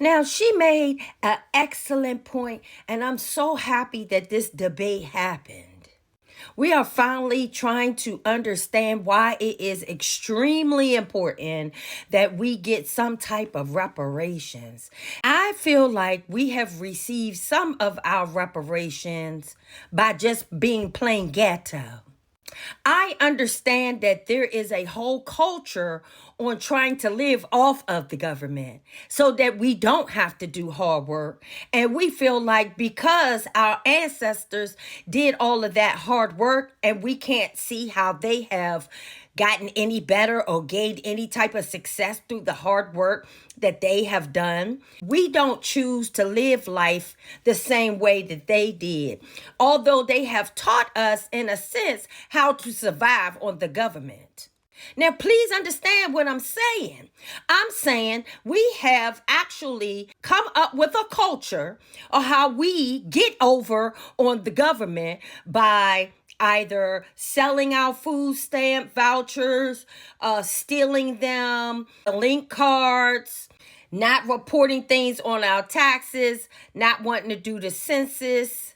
Now, she made an excellent point, and I'm so happy that this debate happened. We are finally trying to understand why it is extremely important that we get some type of reparations. I feel like we have received some of our reparations by just being plain ghetto. I understand that there is a whole culture on trying to live off of the government so that we don't have to do hard work. And we feel like because our ancestors did all of that hard work and we can't see how they have gotten any better or gained any type of success through the hard work that they have done. We don't choose to live life the same way that they did, although they have taught us, in a sense, how to survive on the government. Now, please understand what I'm saying. I'm saying we have actually come up with a culture of how we get over on the government by either selling our food stamp vouchers, stealing them, link cards, not reporting things on our taxes, not wanting to do the census,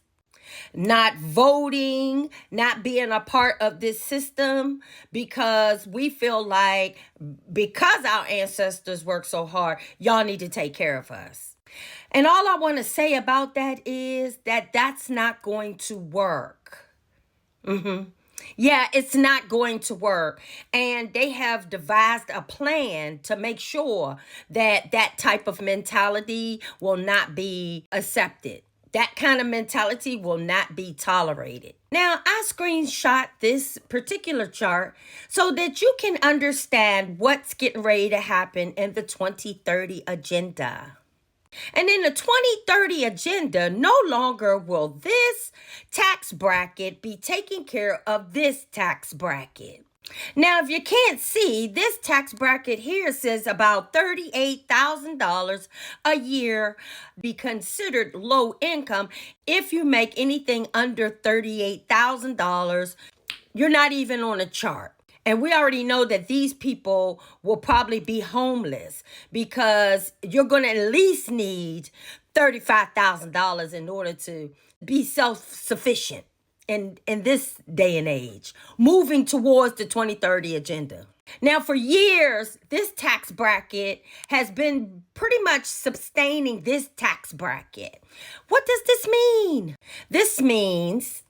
not voting, not being a part of this system because we feel like because our ancestors worked so hard, y'all need to take care of us. And all I want to say about that is that that's not going to work. Yeah, it's not going to work. And they have devised a plan to make sure that that type of mentality will not be accepted. That kind of mentality will not be tolerated. Now, I screenshot this particular chart so that you can understand what's getting ready to happen in the 2030 agenda. And in the 2030 agenda, no longer will this tax bracket be taking care of this tax bracket. Now, if you can't see, this tax bracket here says about $38,000 a year be considered low income. If you make anything under $38,000, you're not even on a chart. And we already know that these people will probably be homeless because you're going to at least need $35,000 in order to be self-sufficient in this day and age, moving towards the 2030 agenda. Now, for years, this tax bracket has been pretty much sustaining this tax bracket. What does this mean? This means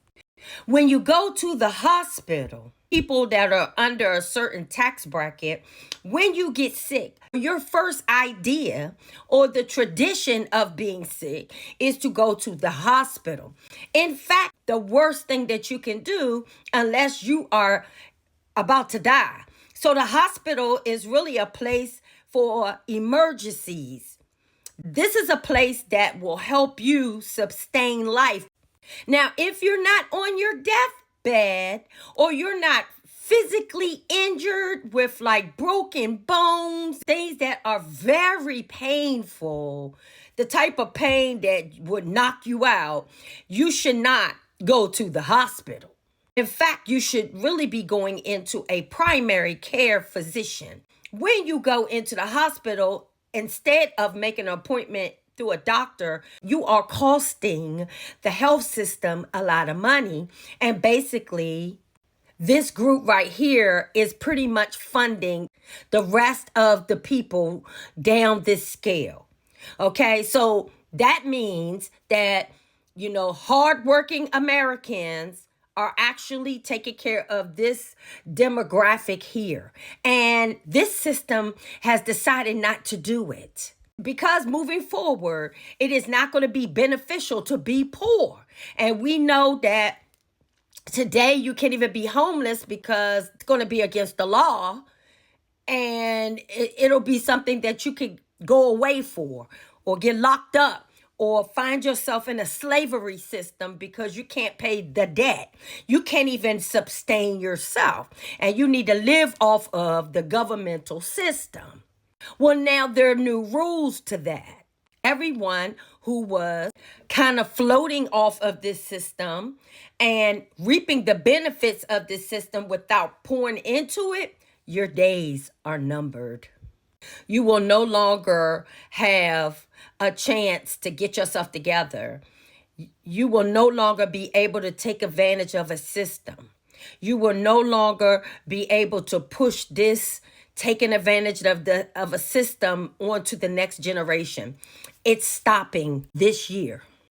when you go to the hospital, people that are under a certain tax bracket, when you get sick, your first idea or the tradition of being sick is to go to the hospital. In fact, the worst thing that you can do unless you are about to die. So the hospital is really a place for emergencies. This is a place that will help you sustain life. Now, if you're not on your deathbed or you're not physically injured with like broken bones, things that are very painful, the type of pain that would knock you out, you should not go to the hospital. In fact, you should really be going into a primary care physician. When you go into the hospital, instead of making an appointment through a doctor, you are costing the health system a lot of money. And basically, this group right here is pretty much funding the rest of the people down this scale. Okay, so that means that, hardworking Americans are actually taking care of this demographic here. And this system has decided not to do it. Because moving forward, it is not going to be beneficial to be poor. And we know that today you can't even be homeless because it's going to be against the law. And it'll be something that you could go away for or get locked up or find yourself in a slavery system because you can't pay the debt. You can't even sustain yourself. And you need to live off of the governmental system. Well, now there are new rules to that. Everyone who was kind of floating off of this system and reaping the benefits of this system without pouring into it, your days are numbered. You will no longer have a chance to get yourself together. You will no longer be able to take advantage of a system. You will no longer be able to push this, taking advantage of a system onto the next generation. It's stopping this year.